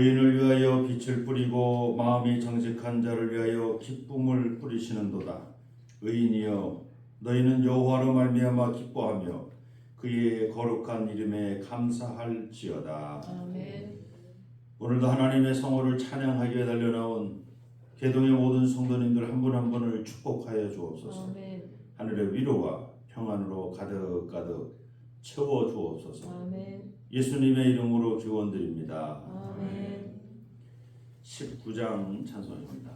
의인을 위하여 빛을 뿌리고 마음이 정직한 자를 위하여 기쁨을 뿌리시는도다. 의인이여 너희는 여호와로 말미암아 기뻐하며 그의 거룩한 이름에 감사할지어다. 아멘. 오늘도 하나님의 성호를 찬양하기에 달려나온 개동의 모든 성도님들 한 분 한 분을 축복하여 주옵소서. 아멘. 하늘의 위로와 평안으로 가득가득 채워 주옵소서. 아멘. 예수님의 이름으로 기원드립니다. 아멘. 19장 찬송입니다.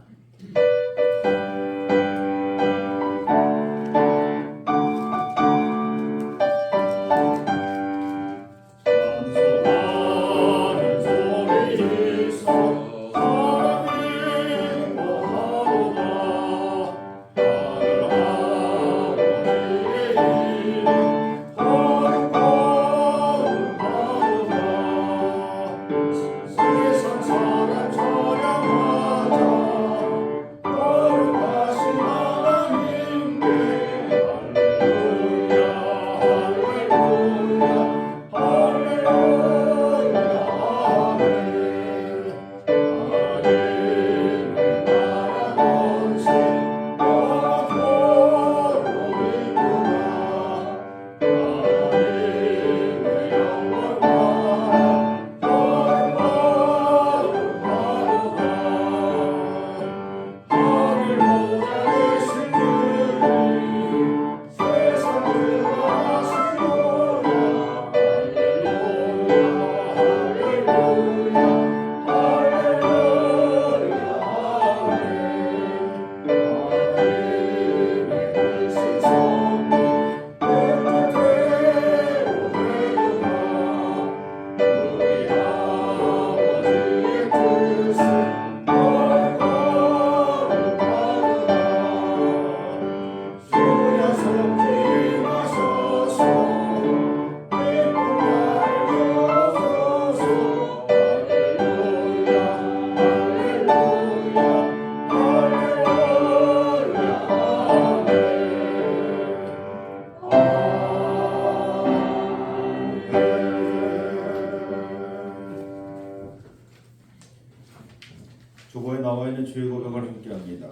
주보에 나와 있는 주의 고백을 함께합니다.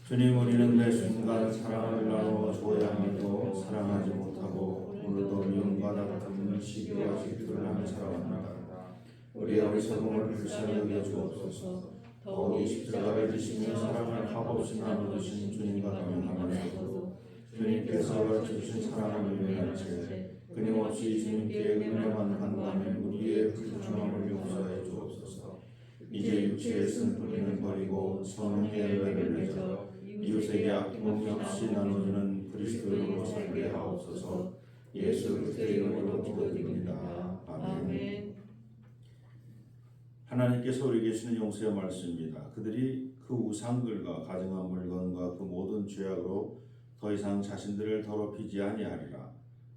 주님, 우리는 매 순간 사랑을 나누어 줘야 하면도 사랑하지 못하고 오늘도 미움과 다툼을 시기와 질투를 하며 살아갑니다. 우리의 어리석음을 불쌍히 여겨 주옵소서. 더욱이 십자가를 지시며 사랑을 값없이 나누신 주님과 동행하면서도 주님께서 가르쳐주신 사랑을 유명할 채 끊임없이 주님께 은혜만 간구하는 우리의 불순종함을 용서해 주옵소서. 이제 육체의 쓴뿌리는 버리고 성령의 열매를 맺어 이웃에게 아낌없이 나눠주는 그리스도인으로 살게 하옵소서. 예수 그리스도의 이름으로 기도드립니다. 아멘. 하나님께서 우리 계시는 용서의 말씀입니다. 그들이 그 우상들과 가증한 물건과 그 모든 죄악으로 더 이상 자신들을 더럽히지 아니하리라.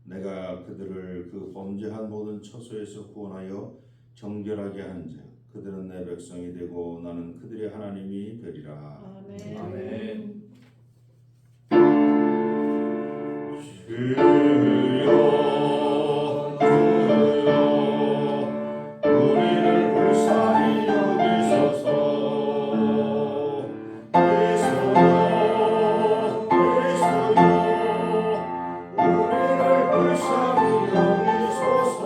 내가 그들을 그 범죄한 모든 처소에서 구원하여 정결하게 한즉 그들은 내 백성이 되고 나는 그들의 하나님이 되리라. 아멘. 아멘. 주여 우리를 불쌍히 여기소서. 우리를 불쌍히 여기소서.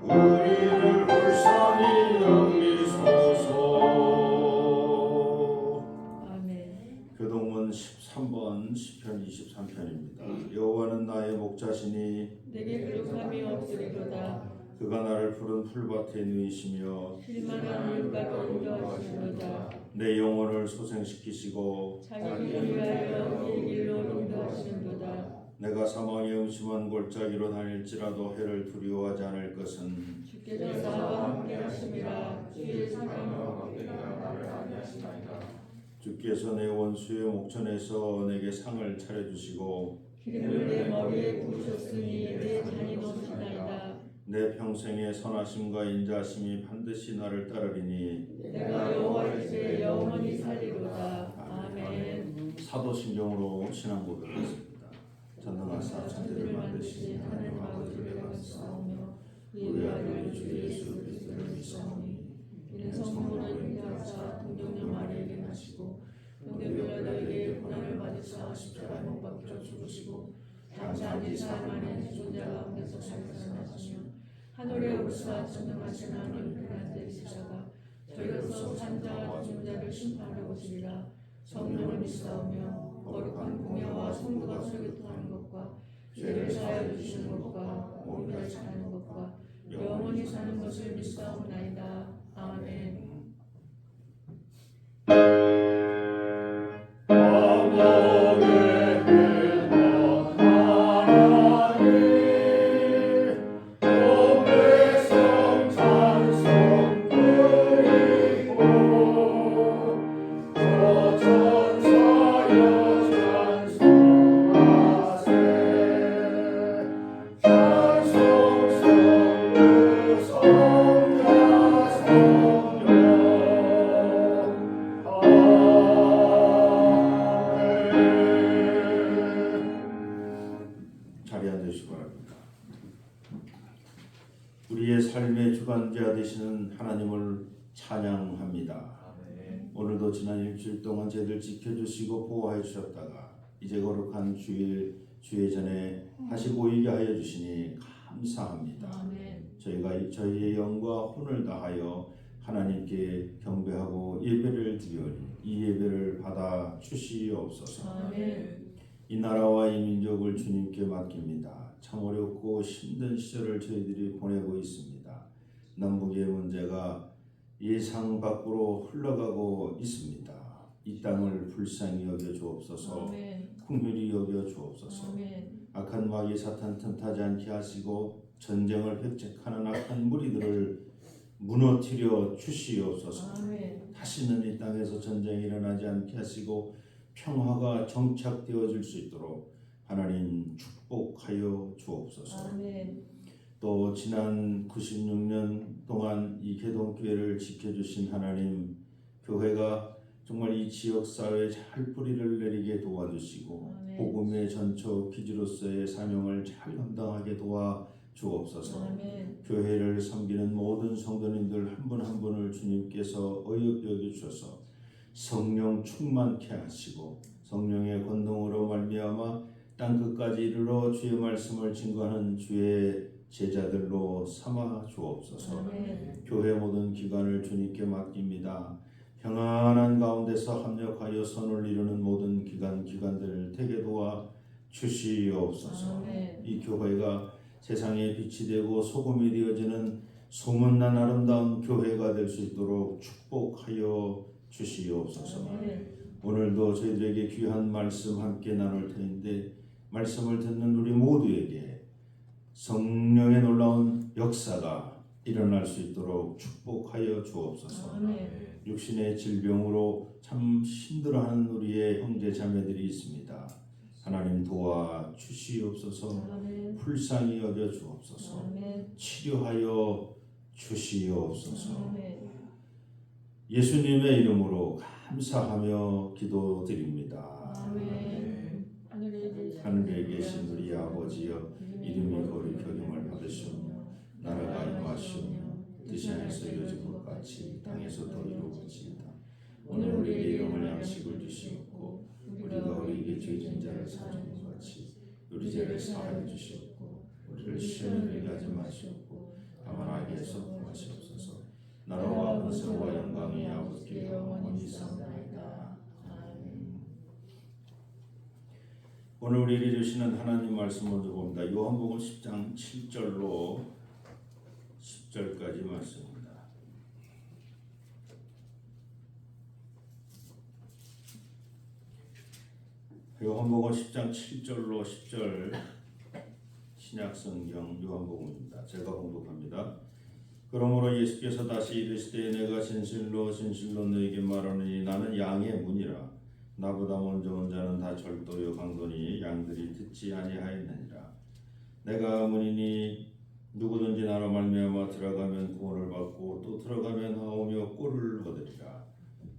우리를 불쌍히 여기소서. 아멘. 교동문 13번 시편 23편입니다. 여호와는 나의 목자시니 내게 부족함이 없으리로다. 그가 나를 푸른 풀밭에 누이시며 실만한 물가로 인도하시리로다. 내 영혼을 소생시키시고 자기 길을 위하여 이 길로 인도하시리로다. 내가 사망의 음침한 골짜기로 다닐지라도 해를 두려워하지 않을 것은 주께서 나와 함께 하심이라. 주의 사랑과 주께서 내 원수의 목전에서 내게 상을 차려주시고 기름을 내 머리에 부으셨으니 내 잔이 넘치나이다. 내 평생의 선하심과 인자하심이 반드시 나를 따르리니 내가 여호와의 집에 영원히 살리로다. 아멘. 사도신경으로 신앙 고백했습니다. 전능하신 하사 천지를 만드신 하나님 아버지를 내가 믿사오며 그의 아들 주 예수 그리스도를 믿사오니 이는 성령으로 인도하사 동정녀 마리아에게 나시고 본데 빌라도에게 고난을 받으사 십자가에 못 박혀 죽으시고 장사한 지 사흘 만에 존재 가운데서 살아나시며 하늘에 오르사 전능하신 하나님 편한데 계시다가 저희로서 산 자와 죽은 자를 심판하러 오시리라. 성령을 믿사오며 거룩한 공예와 성도가 설교통하는 것과 죄를 사하여 주시는 것과 몸을 사는 것과 영원히 사는 것을 믿사옵나이다. 아멘. 자리에 앉으시기 바랍니다. 우리의 삶의 주관자 되시는 하나님을 찬양합니다. 오늘도 지난 일주일 동안 저희들 지켜주시고 보호하여 주셨다가 이제 거룩한 주일 전에 다시 모이게 하여 주시니 감사합니다. 저희가 저희의 영과 혼을 다하여 하나님께 경배하고 예배를 드리오니 이 예배를 받아 주시옵소서. 이 나라와 이 민족을 주님께 맡깁니다. 참 어렵고 힘든 시절을 저희들이 보내고 있습니다. 남북의 문제가 예상 밖으로 흘러가고 있습니다. 이 땅을 불쌍히 여겨 주옵소서. 긍휼히 여겨 주옵소서. 악한 마귀 사탄 틈타지 않게 하시고 전쟁을 획책하는 악한 무리들을 무너뜨려 주시옵소서. 다시는 이 땅에서 전쟁이 일어나지 않게 하시고 평화가 정착되어질 수 있도록 하나님 축복하여 주옵소서. 또 지난 96년 동안 이 개동교회를 지켜주신 하나님, 교회가 정말 이 지역사회에 잘 뿌리를 내리게 도와주시고 복음의 전초 기지로서의 사명을 잘 감당하게 도와주옵소서. 교회를 섬기는 모든 성도님들 한 분 한 분을 주님께서 어여겨 주셔서 성령 충만케 하시고 성령의 권능으로 말미암아 땅 끝까지 이르러 주의 말씀을 증거하는 주의 제자들로 삼아 주옵소서. 교회 모든 기관을 주님께 맡깁니다. 평안한 가운데서 합력하여 선을 이루는 모든 기관들 되게 도와 주시옵소서. 이 교회가 세상의 빛이 되고 소금이 되어지는 소문난 아름다운 교회가 될 수 있도록 축복하여 주시옵소서. 오늘도 저희들에게 귀한 말씀 함께 나눌 터인데 말씀을 듣는 우리 모두에게 성령의 놀라운 역사가 일어날 수 있도록 축복하여 주옵소서. 육신의 질병으로 참 힘들어하는 우리의 형제 자매들이 있습니다. 하나님 도와 주시옵소서. 불쌍히 여겨 주옵소서. 치료하여 주시옵소서. 예수님의 이름으로 감사하며 기도드립니다. 하늘에 계신 우리 아버지여, 이름이 거룩히 여김을 받으시오며 나라가 임하시오며 뜻이 하늘에서 이루어진 것 같이 땅에서도 이루어지이다. 오늘 우리에게 일용할 양식을 주시옵고 우리가 우리에게 죄진 자를 사하는 것 같이 우리 죄를 사하여 주시옵고 우리를 시험에 들게 하지 마시옵고 다만 악에서 구하시옵소서. 나라와 권세와 영광이 아버지께 영원히 있사옵나이다. 아멘. 오늘 우리에게 주시는 하나님 말씀 먼저 봅니다. 요한복음 10장 7절로 10절까지 말씀입니다. 요한복음 10장 7절로 10절 신약성경 요한복음입니다. 제가 공독합니다. 그러므로 예수께서 다시 이르시되 내가 진실로 너에게 말하노니 나는 양의 문이라. 나보다 먼저 온 자는 다 절도요 강도니 양들이 듣지 아니하였느니라. 내가 문이니 누구든지 나로 말미암아 들어가면 구원을 받고 또 들어가면 나오며 꼴을 얻으리라.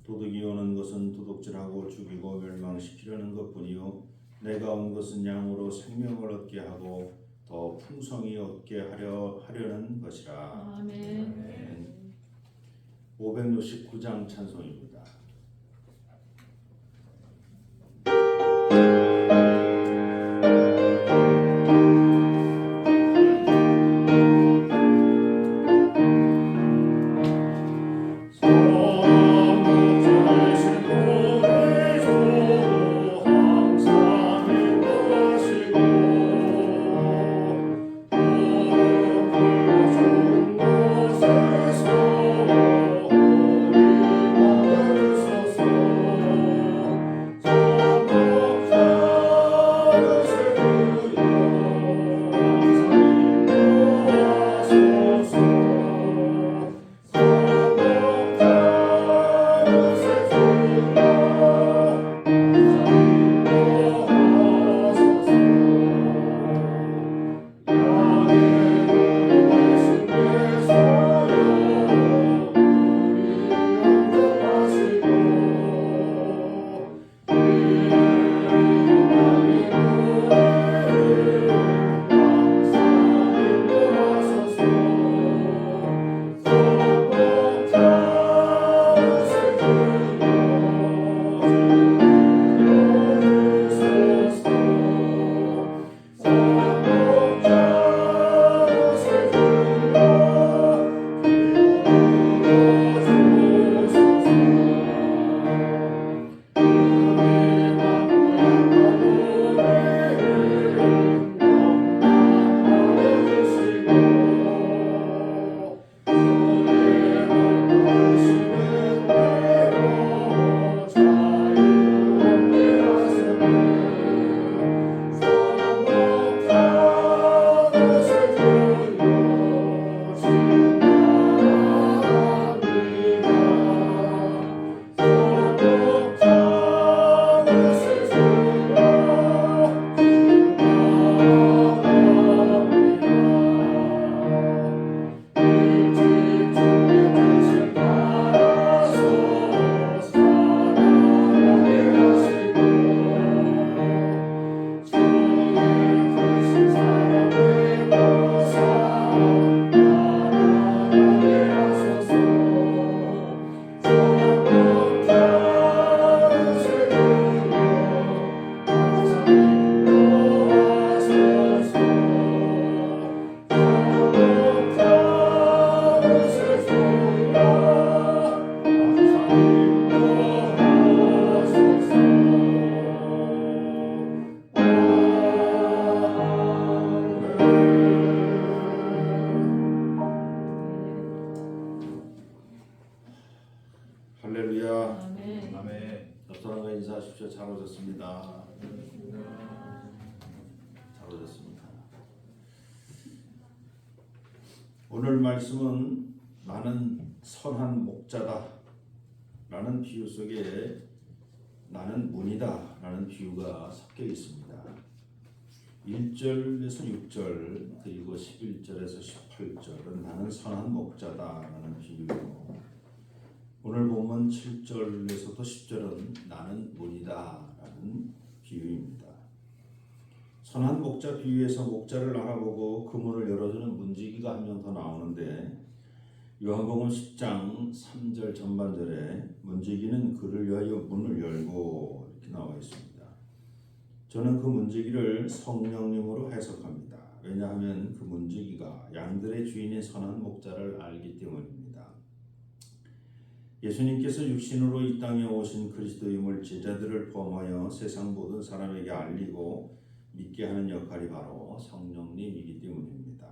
도둑이 오는 것은 도둑질하고 죽이고 멸망시키려는 것뿐이요 내가 온 것은 양으로 생명을 얻게 하고 더 풍성히 얻게 하려는 것이라. 아멘. 569장 찬송입니다. 할렐루야. 아멘. 아멘. 옆 사람과 인사하십시오. 잘 오셨습니다. 잘 오셨습니다. 오늘 말씀은 나는 선한 목자다 라는 비유 속에 나는 문이다 라는 비유가 섞여 있습니다. 1절에서 6절 그리고 11절에서 18절은 나는 선한 목자다 라는 비유이고, 오늘 본문 7절에서부터 10절은 나는 문이다 라는 비유입니다. 선한 목자 비유에서 목자를 알아보고 그 문을 열어주는 문지기가 한 명 더 나오는데, 요한복음 10장 3절 전반절에 문지기는 그를 위하여 문을 열고 이렇게 나와 있습니다. 저는 그 문지기를 성령님으로 해석합니다. 왜냐하면 그 문지기가 양들의 주인인 선한 목자를 알기 때문입니다. 예수님께서 육신으로 이 땅에 오신 그리스도임을 제자들을 포함하여 세상 모든 사람에게 알리고 믿게 하는 역할이 바로 성령님이기 때문입니다.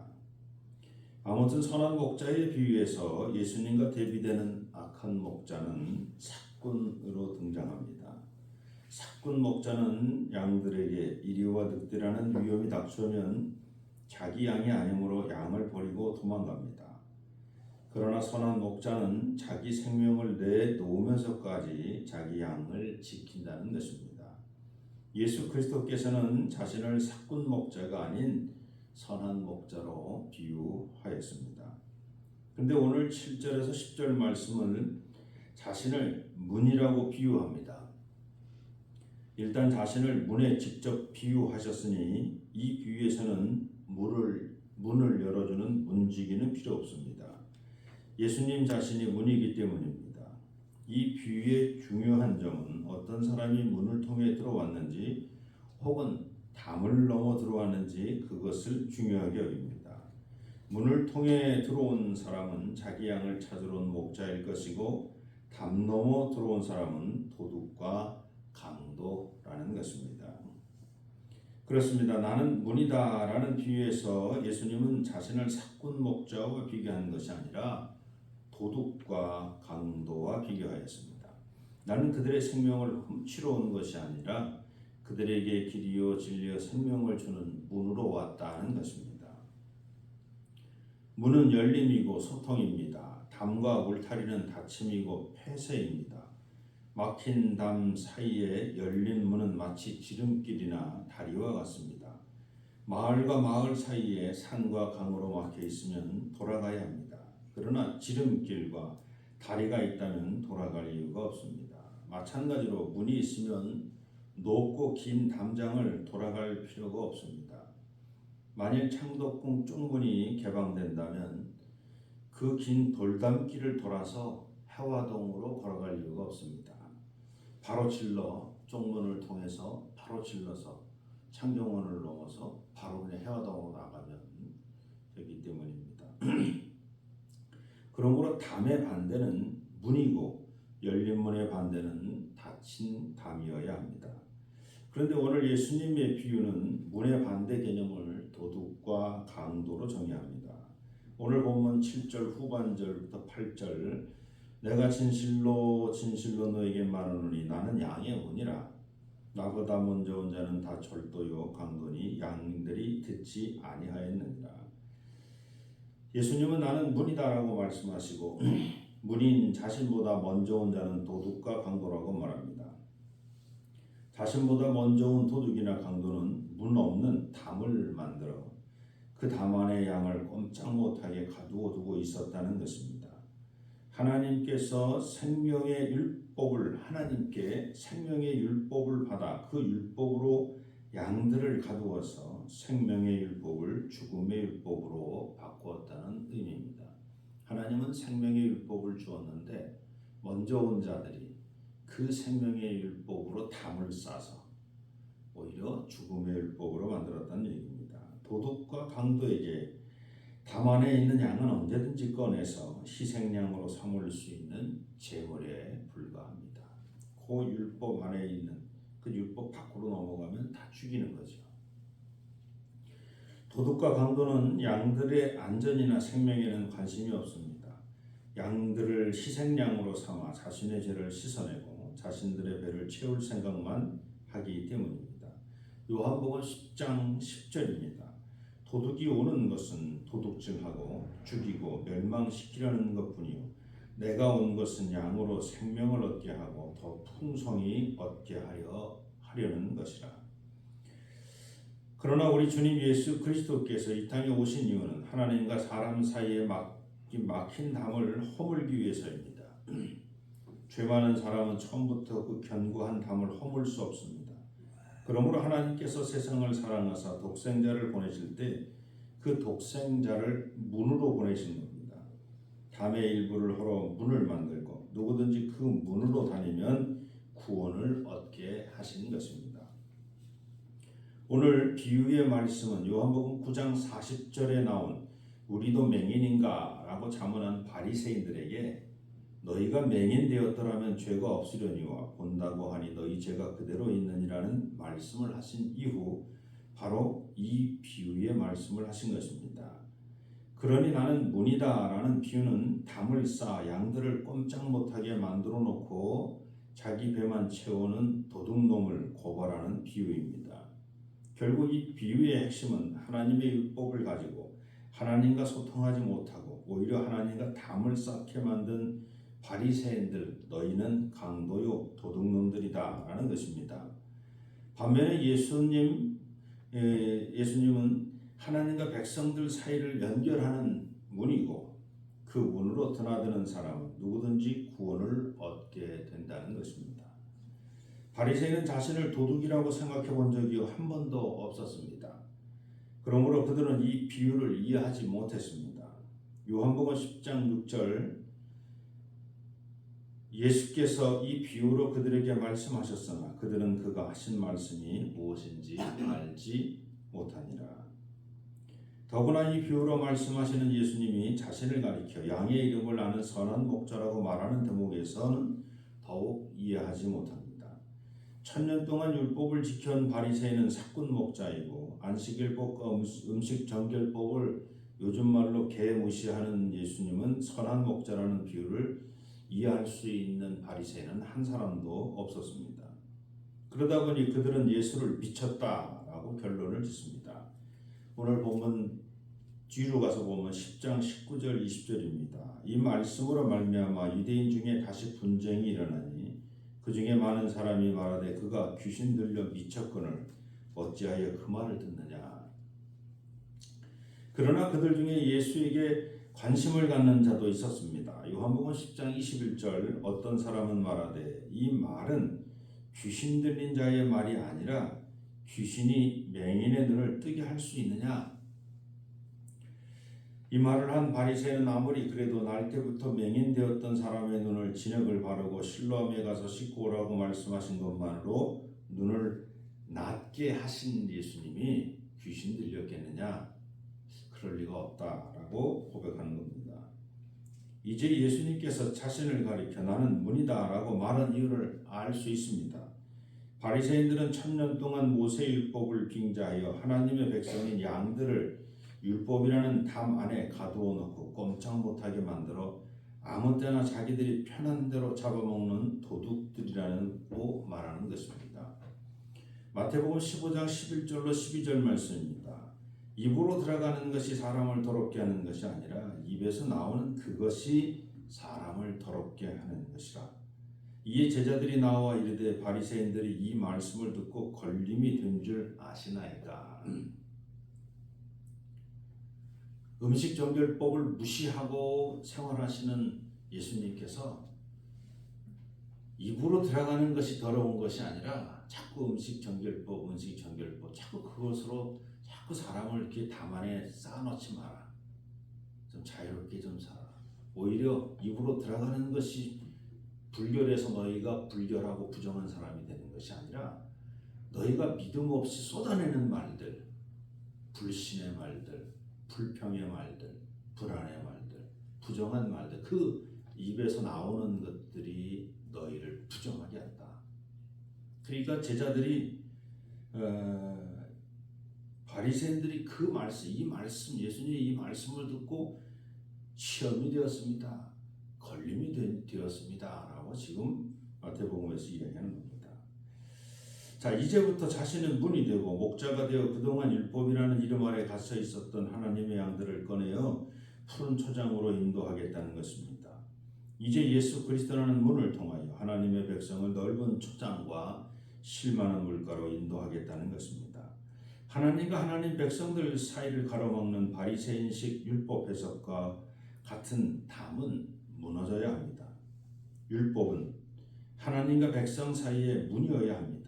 아무튼 선한 목자의 비유에서 예수님과 대비되는 악한 목자는 삭군으로 등장합니다. 삭군 목자는 양들에게 이리와 늑대라는 위험이 닥쳐오면 자기 양이 아니므로 양을 버리고 도망갑니다. 그러나 선한 목자는 자기 생명을 내놓으면서까지 자기 양을 지킨다는 것입니다. 예수 그리스도께서는 자신을 삭군 목자가 아닌 선한 목자로 비유하였습니다. 그런데 오늘 7절에서 10절 말씀은 자신을 문이라고 비유합니다. 일단 자신을 문에 직접 비유하셨으니 이 비유에서는 문을 열어주는 문지기는 필요 없습니다. 예수님 자신이 문이기 때문입니다. 이 비유의 중요한 점은 어떤 사람이 문을 통해 들어왔는지 혹은 담을 넘어 들어왔는지 그것을 중요하게 여깁니다. 문을 통해 들어온 사람은 자기 양을 찾으러 온 목자일 것이고 담 넘어 들어온 사람은 도둑과 강도라는 것입니다. 그렇습니다. 나는 문이다라는 비유에서 예수님은 자신을 사꾼 목자와 비교한 것이 아니라 도둑과 강도와 비교하였습니다. 나는 그들의 생명을 훔치러 온 것이 아니라 그들에게 길이요 진리요 생명을 주는 문으로 왔다는 것입니다. 문은 열림이고 소통입니다. 담과 울타리는 닫힘이고 폐쇄입니다. 막힌 담 사이에 열린 문은 마치 지름길이나 다리와 같습니다. 마을과 마을 사이에 산과 강으로 막혀 있으면 돌아가야 합니다. 그러나 지름길과 다리가 있다면 돌아갈 이유가 없습니다. 마찬가지로 문이 있으면 높고 긴 담장을 돌아갈 필요가 없습니다. 만일 창덕궁 쪽문이 개방된다면 그 긴 돌담길을 돌아서 해화동으로 걸어갈 이유가 없습니다. 바로 질러 쪽문을 통해서 바로 질러서 창경원을 넘어서 바로 그냥 해화동으로 나가면 되기 때문입니다. 그러므로 담의 반대는 문이고 열린 문의 반대는 닫힌 담이어야 합니다. 그런데 오늘 예수님의 비유는 문의 반대 개념을 도둑과 강도로 정의합니다. 오늘 본문 7절 후반절부터 8절 내가 진실로 너에게 말하노니 나는 양의 문이라. 나보다 먼저 온 자는 다 절도요 강도니 양들이 듣지 아니하였느니라. 예수님은 나는 문이다라고 말씀하시고 문인 자신보다 먼저 온 자는 도둑과 강도라고 말합니다. 자신보다 먼저 온 도둑이나 강도는 문 없는 담을 만들어 그 담 안에 양을 꼼짝 못하게 가두어 두고 있었다는 것입니다. 하나님께 생명의 율법을 받아 그 율법으로 양들을 가두어서 생명의 율법을 죽음의 율법으로 바꾸었다는 의미입니다. 하나님은 생명의 율법을 주었는데 먼저 온 자들이 그 생명의 율법으로 담을 싸서 오히려 죽음의 율법으로 만들었다는 얘기입니다. 도둑과 강도에게 담 안에 있는 양은 언제든지 꺼내서 희생양으로 삼을 수 있는 제물에 불과합니다. 그 율법 안에 있는 그 율법 밖으로 넘어가면 다 죽이는 거죠. 도둑과 강도는 양들의 안전이나 생명에는 관심이 없습니다. 양들을 희생양으로 삼아 자신의 죄를 씻어내고 자신들의 배를 채울 생각만 하기 때문입니다. 요한복음 10장 10절입니다. 도둑이 오는 것은 도둑질하고 죽이고 멸망시키려는 것뿐이요 내가 온 것은 양으로 생명을 얻게 하고 더 풍성히 얻게 하려는 것이라. 그러나 우리 주님 예수 그리스도께서 이 땅에 오신 이유는 하나님과 사람 사이에 막힌 담을 허물기 위해서입니다. 죄 많은 사람은 처음부터 그 견고한 담을 허물 수 없습니다. 그러므로 하나님께서 세상을 사랑하사 독생자를 보내실 때 그 독생자를 문으로 보내신 겁니다. 담의 일부를 헐어 문을 만들고 누구든지 그 문으로 다니면 구원을 얻게 하신 것입니다. 오늘 비유의 말씀은 요한복음 9장 40절에 나온 우리도 맹인인가? 라고 자문한 바리새인들에게 너희가 맹인 되었더라면 죄가 없으려니와 본다고 하니 너희 죄가 그대로 있느니라는 말씀을 하신 이후 바로 이 비유의 말씀을 하신 것입니다. 그러니 나는 문이다 라는 비유는 담을 쌓아 양들을 꼼짝 못하게 만들어 놓고 자기 배만 채우는 도둑놈을 고발하는 비유입니다. 결국 이 비유의 핵심은 하나님의 율법을 가지고 하나님과 소통하지 못하고 오히려 하나님과 담을 쌓게 만든 바리새인들 너희는 강도요 도둑놈들이다 라는 것입니다. 반면에 예수님은 하나님과 백성들 사이를 연결하는 문이고 그 문으로 드나드는 사람은 누구든지 구원을 얻게 된다는 것입니다. 바리새인은 자신을 도둑이라고 생각해 본 적이 한 번도 없었습니다. 그러므로 그들은 이 비유를 이해하지 못했습니다. 요한복음 10장 6절 예수께서 이 비유로 그들에게 말씀하셨으나 그들은 그가 하신 말씀이 무엇인지 알지 못하니라. 더구나 이 비유로 말씀하시는 예수님이 자신을 가리켜 양의 이름을 아는 선한 목자라고 말하는 대목에서는 더욱 이해하지 못합니다. 1000년 동안 율법을 지켜온 바리새인은 사꾼 목자이고 안식일법과 음식 정결법을 요즘 말로 개무시하는 예수님은 선한 목자라는 비유를 이해할 수 있는 바리새인은 한 사람도 없었습니다. 그러다 보니 그들은 예수를 미쳤다라고 결론을 짓습니다. 오늘 본문 뒤로 가서 보면 10장 19절 20절입니다. 이 말씀으로 말미암아 유대인 중에 다시 분쟁이 일어나니 그 중에 많은 사람이 말하되 그가 귀신 들려 미쳤거늘 어찌하여 그 말을 듣느냐. 그러나 그들 중에 예수에게 관심을 갖는 자도 있었습니다. 요한복음 10장 21절 어떤 사람은 말하되 이 말은 귀신 들린 자의 말이 아니라 귀신이 맹인의 눈을 뜨게 할 수 있느냐. 이 말을 한 바리새인은 아무리 그래도 날 때부터 맹인되었던 사람의 눈을 진흙을 바르고 실로암에 가서 씻고 오라고 말씀하신 것만으로 눈을 낫게 하신 예수님이 귀신 들렸겠느냐? 그럴 리가 없다라고 고백하는 겁니다. 이제 예수님께서 자신을 가리켜 나는 문이다 라고 말한 이유를 알 수 있습니다. 바리새인들은 1000년 동안 모세율법을 빙자하여 하나님의 백성인 양들을 율법이라는 담 안에 가두어 놓고 꼼짝 못하게 만들어 아무 때나 자기들이 편한 대로 잡아먹는 도둑들이라고 말하는 것입니다. 마태복음 15장 11절로 12절 말씀입니다. 입으로 들어가는 것이 사람을 더럽게 하는 것이 아니라 입에서 나오는 그것이 사람을 더럽게 하는 것이라. 이에 제자들이 나와 이르되 바리새인들이 이 말씀을 듣고 걸림이 된 줄 아시나이까. 음식 정결법을 무시하고 생활하시는 예수님께서 입으로 들어가는 것이 더러운 것이 아니라 자꾸 음식 정결법 자꾸 그것으로 자꾸 사람을 이렇게 담 안에 쌓아놓지 마라. 좀 자유롭게 좀 살아. 오히려 입으로 들어가는 것이 불결해서 너희가 불결하고 부정한 사람이 되는 것이 아니라 너희가 믿음 없이 쏟아내는 말들, 불신의 말들, 불평의 말들, 불안의 말들, 부정한 말들, 그 입에서 나오는 것들이 너희를 부정하게 한다. 그러니까 제자들이 바리새인들이 그 말씀, 이 말씀, 예수님의 이 말씀을 듣고 시험이 되었습니다. 걸림이 되었습니다. 라고 지금 마태복음에서 이야기하는 겁니다. 자, 이제부터 자신은 문이 되고 목자가 되어 그동안 율법이라는 이름 아래 갇혀 있었던 하나님의 양들을 꺼내어 푸른 초장으로 인도하겠다는 것입니다. 이제 예수 그리스도라는 문을 통하여 하나님의 백성을 넓은 초장과 실만한 물가로 인도하겠다는 것입니다. 하나님과 하나님 백성들 사이를 가로막는 바리새인식 율법 해석과 같은 담은 무너져야 합니다. 율법은 하나님과 백성 사이의 문이어야 합니다.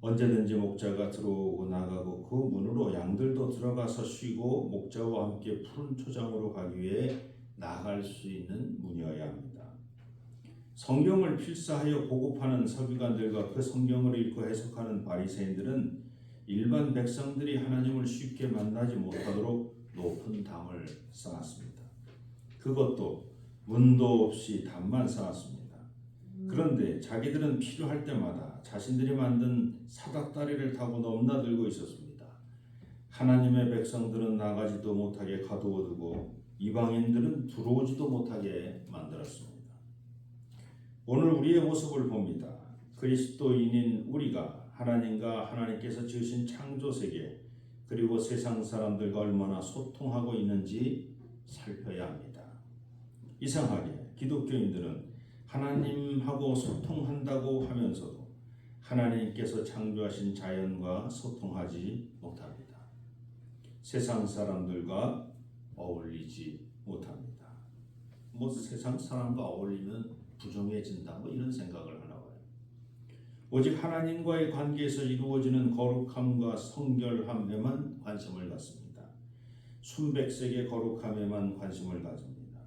언제든지 목자가 들어오고 나가고 그 문으로 양들도 들어가서 쉬고 목자와 함께 푸른 초장으로 가기 위해 나아갈 수 있는 문이어야 합니다. 성경을 필사하여 보급하는 서기관들과 그 성경을 읽고 해석하는 바리새인들은 일반 백성들이 하나님을 쉽게 만나지 못하도록 높은 담을 쌓았습니다. 그것도 문도 없이 담만 쌓았습니다. 그런데 자기들은 필요할 때마다 자신들이 만든 사닥다리를 타고 넘나들고 있었습니다. 하나님의 백성들은 나가지도 못하게 가두어두고 이방인들은 들어오지도 못하게 만들었습니다. 오늘 우리의 모습을 봅니다. 그리스도인인 우리가 하나님과 하나님께서 지으신 창조세계 그리고 세상 사람들과 얼마나 소통하고 있는지 살펴야 합니다. 이상하게 기독교인들은 하나님하고 소통한다고 하면서도 하나님께서 창조하신 자연과 소통하지 못합니다. 세상 사람들과 어울리지 못합니다. 세상 사람과 어울리면 부정해진다 이런 생각을 하나 봐요. 오직 하나님과의 관계에서 이루어지는 거룩함과 성결함에만 관심을 갖습니다. 순백색의 거룩함에만 관심을 가집니다.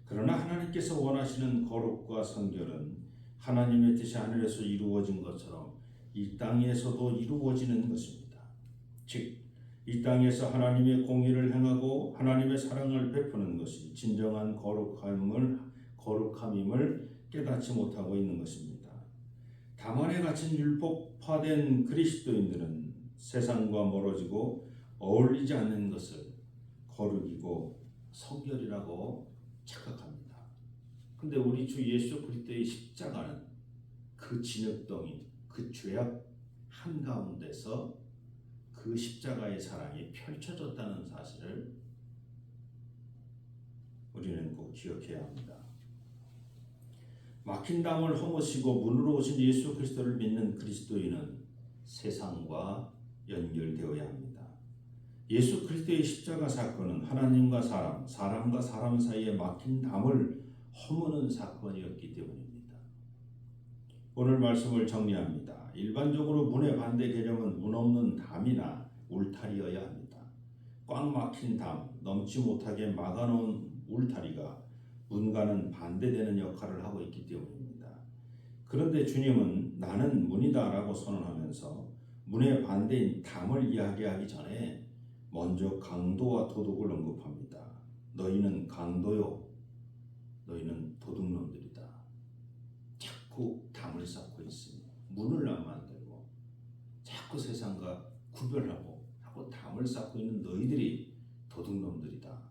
그러나 하나님께서 원하시는 거룩과 성결은 하나님의 뜻이 하늘에서 이루어진 것처럼 이 땅에서도 이루어지는 것입니다. 즉, 이 땅에서 하나님의 공의를 행하고 하나님의 사랑을 베푸는 것이 진정한 거룩함임을 깨닫지 못하고 있는 것입니다. 다만에 갇힌 율법화된 그리스도인들은 세상과 멀어지고 어울리지 않는 것을 거룩이고 성결이라고 착각합니다. 근데 우리 주 예수 그리스도의 십자가는 그 진흙덩이, 그 죄악 한가운데서 그 십자가의 사랑이 펼쳐졌다는 사실을 우리는 꼭 기억해야 합니다. 막힌 담을 허무시고 문으로 오신 예수 그리스도를 믿는 그리스도인은 세상과 연결되어야 합니다. 예수 그리스도의 십자가 사건은 하나님과 사람, 사람과 사람 사이에 막힌 담을 허무는 사건이었기 때문입니다. 오늘 말씀을 정리합니다. 일반적으로 문의 반대 개념은 문 없는 담이나 울타리여야 합니다. 꽉 막힌 담, 넘지 못하게 막아놓은 울타리가 문과는 반대되는 역할을 하고 있기 때문입니다. 그런데 주님은 나는 문이다라고 선언하면서 문의 반대인 담을 이야기하기 전에 먼저 강도와 도둑을 언급합니다. 너희는 강도요, 너희는 도둑놈들이다. 자꾸 담을 쌓고 있으니 문을 안 만들고 자꾸 세상과 구별하고 자꾸 담을 쌓고 있는 너희들이 도둑놈들이다.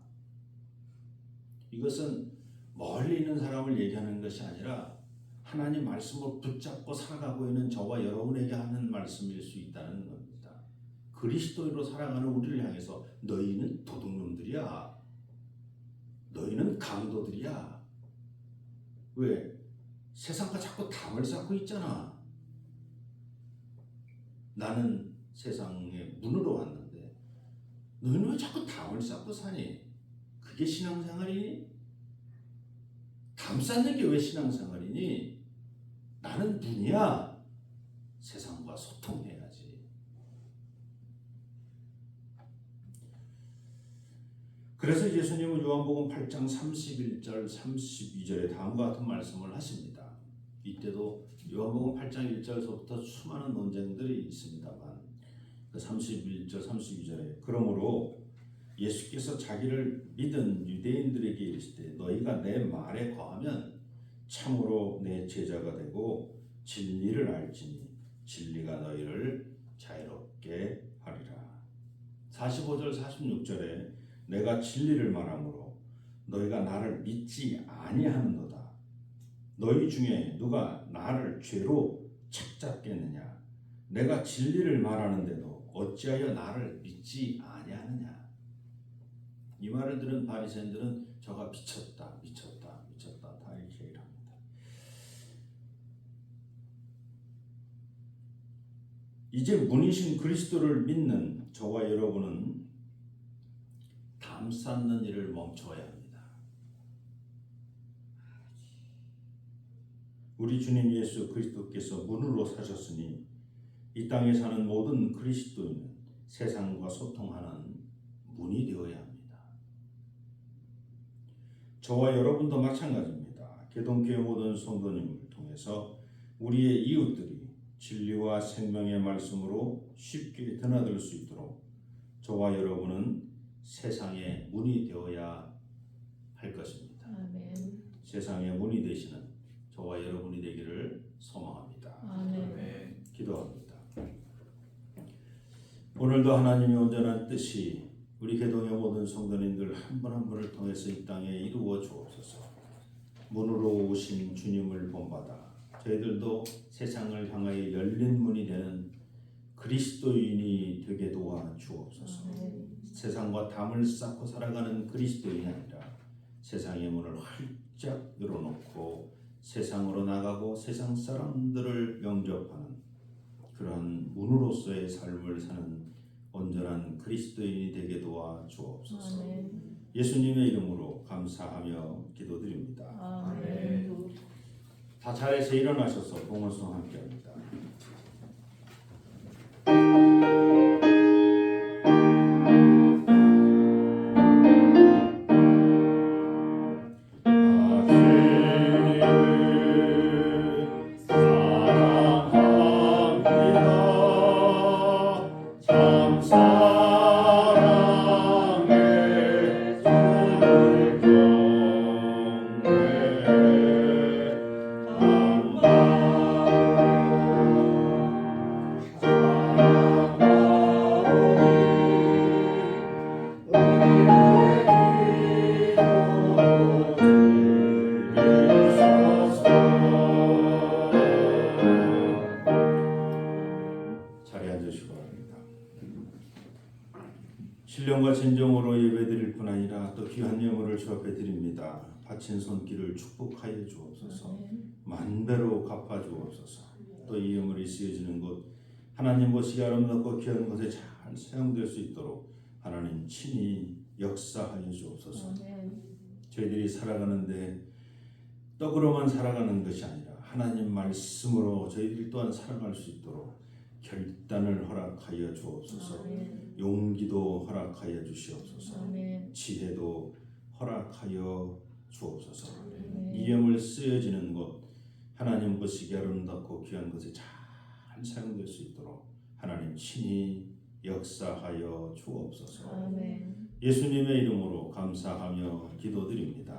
이것은 멀리 있는 사람을 얘기하는 것이 아니라 하나님 말씀을 붙잡고 살아가고 있는 저와 여러분에게 하는 말씀일 수 있다는 겁니다. 그리스도인으로 살아가는 우리를 향해서 너희는 도둑놈들이야. 너희는 강도들이야. 왜? 세상과 자꾸 담을 쌓고 있잖아. 나는 세상의 문으로 왔는데 너희는 왜 자꾸 담을 쌓고 사니? 그게 신앙생활이니? 담 쌓는 게 왜 신앙생활이니? 나는 문이야. 세상과 소통해야지. 그래서 예수님은 요한복음 8장 31절 32절에 다음과 같은 말씀을 하십니다. 이때도 요한복음 8장 1절서부터 수많은 논쟁들이 있습니다만 그 31절 32절에 그러므로 예수께서 자기를 믿은 유대인들에게 이르시되 너희가 내 말에 거하면 참으로 내 제자가 되고 진리를 알지니 진리가 너희를 자유롭게 하리라. 45절 46절에 내가 진리를 말하므로 너희가 나를 믿지 아니하는도다. 너희 중에 누가 나를 죄로 착잡겠느냐? 내가 진리를 말하는데도 어찌하여 나를 믿지 아니하느냐? 이 말을 들은 바리새인들은 저가 미쳤다 다 이렇게 얘기합니다. 이제 문이신 그리스도를 믿는 저와 여러분은 담 쌓는 일을 멈춰야 합니다. 우리 주님 예수 그리스도께서 문으로 사셨으니 이 땅에 사는 모든 그리스도인은 세상과 소통하는 문이 되어야 합니다. 저와 여러분도 마찬가지입니다. 개동교회 모든 성도님을 통해서 우리의 이웃들이 진리와 생명의 말씀으로 쉽게 드나들 수 있도록 저와 여러분은 세상의 문이 되어야 할 것입니다. 아멘. 세상의 문이 되시는 저와 여러분이 되기를 소망합니다. 아멘. 기도합니다. 오늘도 하나님의 온전한 뜻이 우리 개동의 모든 성도님들 한 분 한 분을 통해서 이 땅에 이루어 주옵소서. 문으로 오신 주님을 본받아 저희들도 세상을 향하여 열린 문이 되는 그리스도인이 되게 도와 주옵소서. 세상과 담을 쌓고 살아가는 그리스도인이 아니라 세상의 문을 활짝 열어놓고 세상으로 나가고 세상 사람들을 영접하는 그런 문으로서의 삶을 사는 온전한 그리스도인이 되게 도와 주옵소서. 예수님의 이름으로 감사하며 기도드립니다. 아멘. 다 자리에서 일어나셔서 봉헌송 함께합니다. 신령과 진정으로 예배드릴 뿐 아니라 또 귀한 예물을 주 앞에 드립니다. 바친 손길을 축복하여 주옵소서. 만배로 갚아 주옵소서. 또 이 예물이 쓰여지는 곳 하나님 보시기 아름답고 귀한 곳에 잘 사용될 수 있도록 하나님 친히 역사하여 주옵소서. 저희들이 살아가는데 떡으로만 살아가는 것이 아니라 하나님 말씀으로 저희들 또한 살아갈 수 있도록 결단을 허락하여 주옵소서. 용기도 허락하여 주시옵소서. 지혜도 허락하여 주옵소서. 이 예물 쓰여지는 곳 하나님 보시기 아름답고 귀한 것에 잘 사용될 수 있도록 하나님 친히 역사하여 주옵소서. 예수님의 이름으로 감사하며 기도드립니다.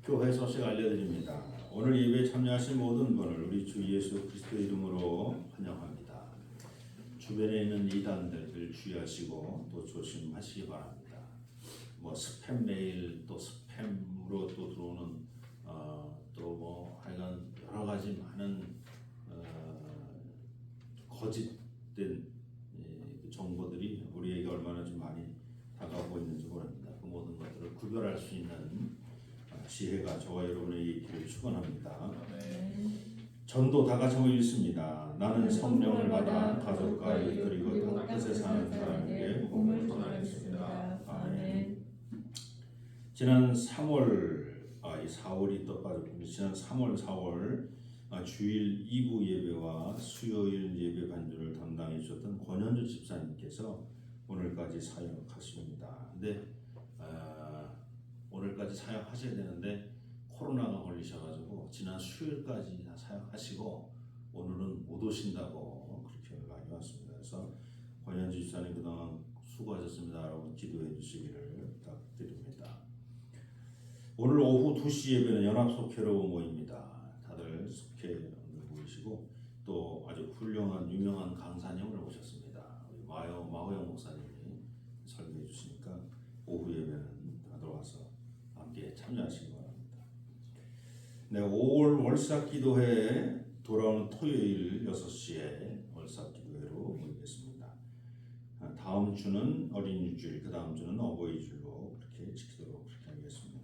교회 소식 알려드립니다. 오늘 예배에 참여하신 모든 분을 우리 주 예수 그리스도의 이름으로 환영합니다. 주변에 있는 이단들을 주의하시고 또 조심하시기 바랍니다. 뭐 스팸 메일 또 스팸으로 또 들어오는 또 뭐 하여간 여러 가지 많은 거짓된 정보들이 우리에게 얼마나 좀 많이 다가오고 있는지 모릅니다. 그 모든 것들을 구별할 수 있는 지혜가 저와 여러분에게 있기를 축원합니다. 전도 다가성을 읽습니다. 나는 성령을 받아 가족과 그리고 다 뜻에 사는 사람에게 복음을 전하였습니다. 아멘. 지난 3월, 4월이 또 빠졌군요. 지난 3월, 4월 주일 2부 예배와 수요일 예배 반주를 담당해 주셨던 권현주 집사님께서 오늘까지 사역하십니다. 근데 오늘까지 사역하셔야 되는데 코로나가 걸리셔가지고 지난 수요일까지 사역하시고 오늘은 못 오신다고 그렇게 연락이 왔습니다. 그래서 권현주 집사님 그동안 수고하셨습니다. 여러분 기도해 주시기를 부탁드립니다. 오늘 오후 2시 예배는 연합속회로 모입니다. 다들 속회 모이시고 또 아주 훌륭한 유명한 강사님을 모셨습니다. 우리 마호영 목사님이 설교해 주시니까 오후 예배는 다들 와서 함께 참여하시기 바랍니다. 네, 5월 월삭기도회 돌아오는 토요일 6시에 월삭기도회로 모이겠습니다. 다음 주는 어린이주일, 그 다음 주는 어버이주일로 그렇게 지키도록 그렇게 하겠습니다.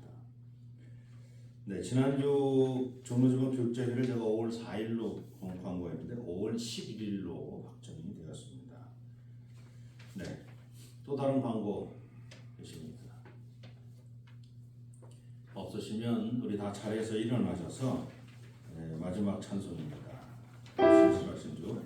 네, 지난주 종로지방 교육자회를 제가 5월 4일로 광고했는데 5월 11일로 확정이 되었습니다. 네, 또 다른 광고 계십니까? 없으시면 우리 다 자리에서 일어나셔서 마지막 찬송입니다. 신실하신 주.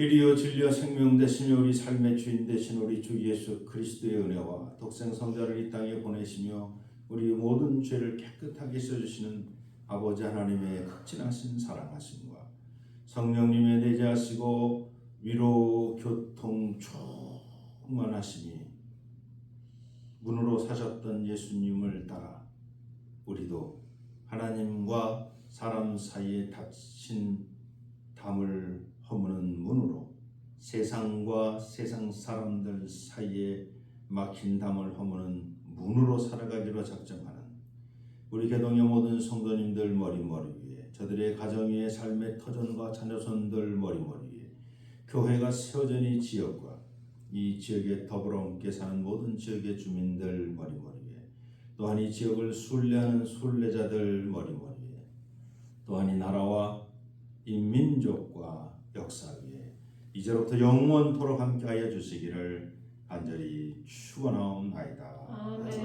길이요 진리요 생명 되시며 우리 삶의 주인 되신 우리 주 예수 그리스도의 은혜와 독생 성자를 이 땅에 보내시며 우리 모든 죄를 깨끗하게 씻어주시는 아버지 하나님의 극진하신 사랑하심과 성령님의 내재하시고 위로 교통 충만하심이 문으로 사셨던 예수님을 따라 우리도 하나님과 사람 사이에 닫힌 담을 허무는 문으로 세상과 세상 사람들 사이에 막힌 담을 허무는 문으로 살아가기로 작정하는 우리 개동의 모든 성도님들 머리 위에 저들의 가정 위에 삶의 터전과 자녀손들 머리 위에 교회가 세워진 이 지역과 이 지역에 더불어 함께 사는 모든 지역의 주민들 머리 위에 또한 이 지역을 순례하는 순례자들 머리 위에 또한 이 나라와 이 민족과 역사 위에 이제로부터 영원토록 함께하여 주시기를 간절히 축원하옵나이다. 아멘.